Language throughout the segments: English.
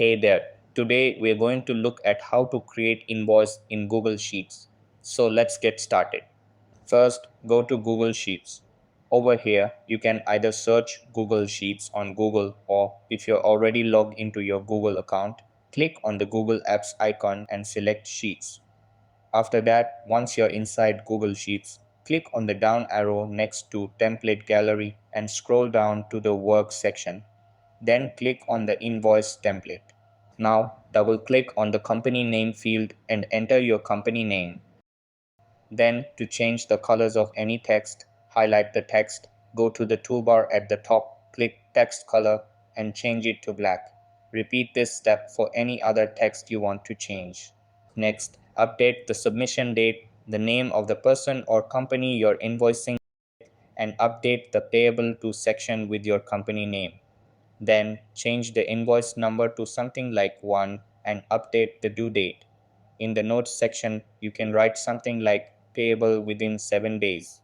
Hey there, today we're going to look at how to create invoice in Google Sheets. So let's get started. First, go to Google Sheets. Over here, you can either search Google Sheets on Google, or if you're already logged into your Google account, click on the Google Apps icon and select Sheets. After that, once you're inside Google Sheets, click on the down arrow next to Template Gallery and scroll down to the Work section. Then click on the Invoice template. Now, double-click on the company name field and enter your company name. Then, to change the colors of any text, highlight the text, go to the toolbar at the top, click Text Color, and change it to black. Repeat this step for any other text you want to change. Next, update the submission date, the name of the person or company you're invoicing, and update the payable to section with your company name. Then change the invoice number to something like 1 and update the due date. In the notes section, you can write something like payable within 7 days.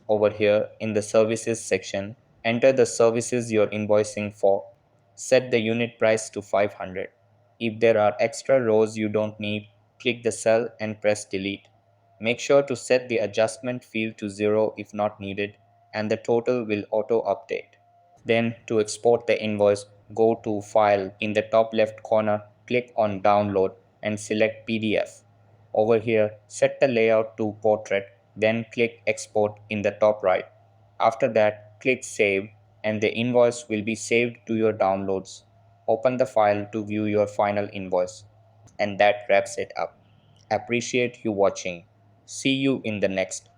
Over here in the services section, enter the services you're invoicing for. Set the unit price to 500. If there are extra rows you don't need, click the cell and press delete. Make sure to set the adjustment field to 0 if not needed, and the total will auto update. Then to export the invoice, go to File in the top left corner, click on Download and select PDF. Over here, set the layout to Portrait, then click Export in the top right. After that, click Save and the invoice will be saved to your downloads. Open the file to view your final invoice. And that wraps it up. Appreciate you watching. See you in the next